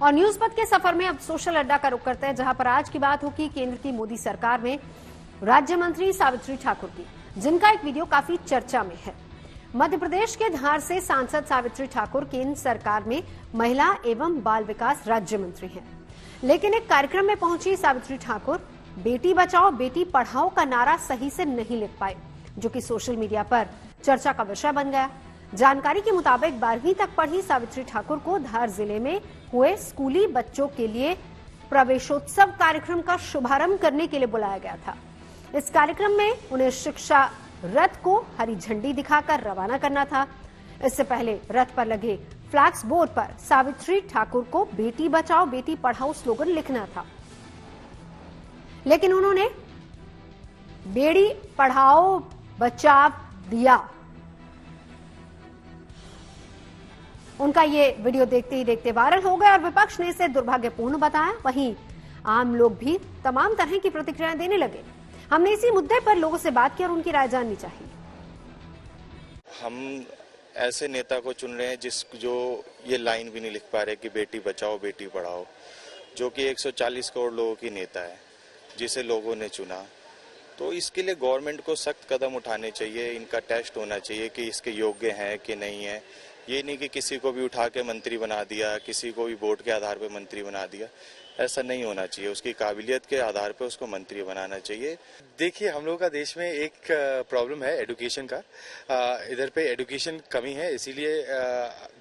और न्यूज पथ के सफर में अब सोशल अड्डा का रुख करते हैं, जहां पर आज की बात होगी केंद्र की मोदी सरकार में राज्य मंत्री सावित्री ठाकुर की, जिनका एक वीडियो काफी चर्चा में है। मध्य प्रदेश के धार से सांसद सावित्री ठाकुर केंद्र सरकार में महिला एवं बाल विकास राज्य मंत्री हैं। लेकिन एक कार्यक्रम में पहुंची सावित्री ठाकुर बेटी बचाओ बेटी पढ़ाओ का नारा सही से नहीं लिख पाए, जो कि सोशल मीडिया पर चर्चा का विषय बन गया। जानकारी के मुताबिक 12वीं तक पढ़ी सावित्री ठाकुर को धार जिले में हुए स्कूली बच्चों के लिए प्रवेशोत्सव कार्यक्रम का शुभारंभ करने के लिए बुलाया गया था। इस कार्यक्रम में उन्हें शिक्षा रथ को हरी झंडी दिखाकर रवाना करना था। इससे पहले रथ पर लगे फ्लैक्स बोर्ड पर सावित्री ठाकुर को बेटी बचाओ बेटी पढ़ाओ स्लोगन लिखना था, लेकिन उन्होंने बेटी पढ़ाओ बचाव दिया। उनका ये वीडियो देखते ही देखते वायरल हो गया और विपक्ष ने इसे दुर्भाग्यपूर्ण बताया। वहीं आम लोग भी तमाम तरह की प्रतिक्रियाएं देने लगे। हमने इसी मुद्दे पर लोगों से बात की और उनकी राय जाननी चाहिए। हम ऐसे नेता को चुन रहे हैं जो ये लाइन भी नहीं लिख पा रहे कि बेटी बचाओ बेटी पढ़ाओ, जो कि 140 करोड़ लोगों की नेता है, जिसे लोगों ने चुना। तो इसके लिए गवर्नमेंट को सख्त कदम उठाने चाहिए, इनका टेस्ट होना चाहिए कि इसके योग्य हैं कि नहीं है। ये नहीं कि किसी को भी उठा के मंत्री बना दिया, किसी को भी वोट के आधार पर मंत्री बना दिया। ऐसा नहीं होना चाहिए, उसकी काबिलियत के आधार पर उसको मंत्री बनाना चाहिए। देखिए, हम लोगों का देश में एक प्रॉब्लम है एजुकेशन का। इधर पे एजुकेशन कमी है, इसीलिए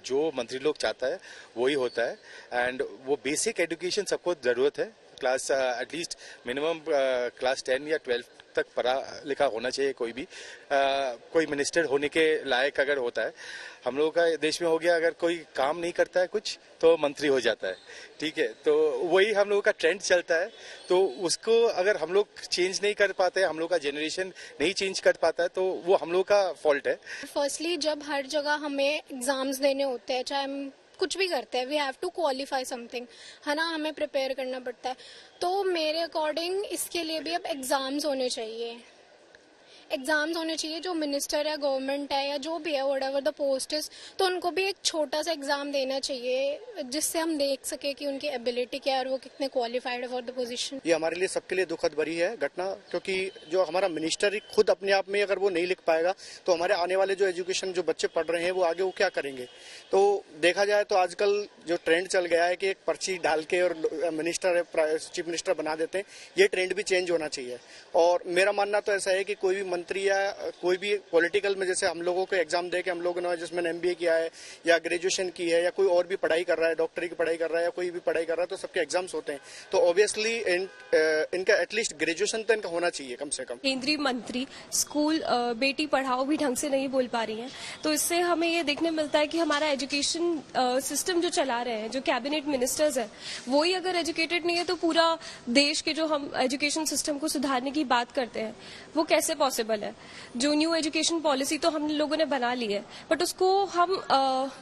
जो मंत्री लोग चाहता है वही होता है। एंड वो बेसिक एजुकेशन सबको जरूरत है। क्लास एटलीस्ट मिनिमम क्लास 10 या 12 तक पढ़ा लिखा होना चाहिए। कोई मिनिस्टर होने के लायक अगर होता है, हम लोगों का देश में हो गया, अगर कोई काम नहीं करता है कुछ तो मंत्री हो जाता है। ठीक है, तो वही हम लोगों का ट्रेंड चलता है। तो उसको अगर हम लोग चेंज नहीं कर पाते, हम लोग का जनरेशन नहीं चेंज कर पाता है, तो वो हम लोग का फॉल्ट है। फर्स्टली, जब हर जगह हमें एग्जाम्स देने होते हैं, चाहे हम कुछ भी करते हैं, we have to qualify something, है ना, हमें प्रिपेयर करना पड़ता है। तो मेरे अकॉर्डिंग इसके लिए भी अब एग्जाम्स होने चाहिए। एग्जाम्स होने चाहिए, जो मिनिस्टर है, गवर्नमेंट है या जो भी है, व्हाटएवर द पोस्ट इज, तो उनको भी एक छोटा सा एग्जाम देना चाहिए, जिससे हम देख सके कि उनकी एबिलिटी क्या है और वो कितने क्वालिफाइड है फॉर द पोजीशन। ये हमारे लिए सबके लिए दुखद भरी है घटना, क्योंकि जो हमारा मिनिस्टर खुद अपने आप में अगर वो नहीं लिख पाएगा तो हमारे आने वाले जो एजुकेशन जो बच्चे पढ़ रहे हैं वो आगे वो क्या करेंगे। तो देखा जाए तो आजकल जो ट्रेंड चल गया है कि एक पर्ची डाल के और मिनिस्टर चीफ मिनिस्टर बना देते हैं, ये ट्रेंड भी चेंज होना चाहिए। और मेरा मानना तो ऐसा है कि कोई भी मंत्री या कोई भी पॉलिटिकल में, जैसे हम लोगों को एग्जाम दे के हम लोगों ने, जिसमें MBA किया है या ग्रेजुएशन की है या कोई और भी पढ़ाई कर रहा है, डॉक्टरी की पढ़ाई कर रहा है या कोई भी पढ़ाई कर रहा है, तो सबके एग्जाम्स होते हैं। तो ऑब्वियसली इनका एटलीस्ट ग्रेजुएशन तो इनका होना चाहिए कम से कम। केंद्रीय मंत्री स्कूल बेटी पढ़ाओ भी ढंग से नहीं बोल पा रही हैं, तो इससे हमें ये देखने मिलता है कि हमारा एजुकेशन सिस्टम जो चला रहे हैं, जो कैबिनेट मिनिस्टर्स हैं, वो ही अगर एजुकेटेड नहीं है तो पूरा देश के जो हम एजुकेशन सिस्टम को सुधारने की बात करते हैं वो कैसे पॉसिबल है। जो न्यू एजुकेशन पॉलिसी तो हम लोगों ने बना ली है, बट उसको हम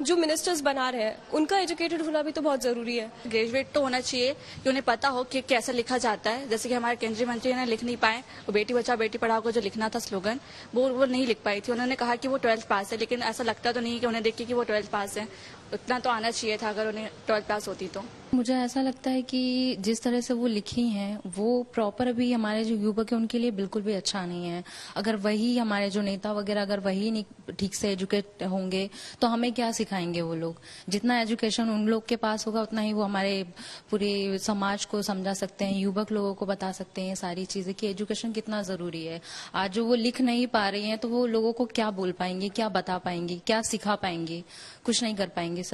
जो मिनिस्टर्स बना रहे हैं उनका एजुकेटेड होना भी तो बहुत जरूरी है। ग्रेजुएट तो होना चाहिए कि उन्हें पता हो कि कैसे लिखा जाता है। जैसे कि हमारे केंद्रीय मंत्री ने लिख नहीं पाए, वो बेटी बचाओ बेटी पढ़ाओ को जो लिखना था स्लोगन, वो नहीं लिख पाई थी। उन्होंने कहा कि वो 12th पास है, लेकिन ऐसा लगता तो नहीं कि उन्हें देख के कि वो 12th पास है। उतना तो आना चाहिए था अगर उन्हें 12th पास होती तो। मुझे ऐसा लगता है कि जिस तरह से वो लिखी हैं वो प्रॉपर अभी हमारे जो युवक है उनके लिए बिल्कुल भी अच्छा नहीं है। अगर वही हमारे जो नेता वगैरह अगर वही नहीं ठीक से एजुकेट होंगे तो हमें क्या सिखाएंगे वो लोग। जितना एजुकेशन उन लोग के पास होगा उतना ही वो हमारे पूरे समाज को समझा सकते हैं, युवक लोगों को बता सकते हैं सारी चीजें कि एजुकेशन कितना जरूरी है। आज जो वो लिख नहीं पा रही हैं तो वो लोगों को क्या बोल पाएंगे, क्या बता पाएंगे, क्या सिखा पाएंगे, कुछ नहीं कर पाएंगे सर।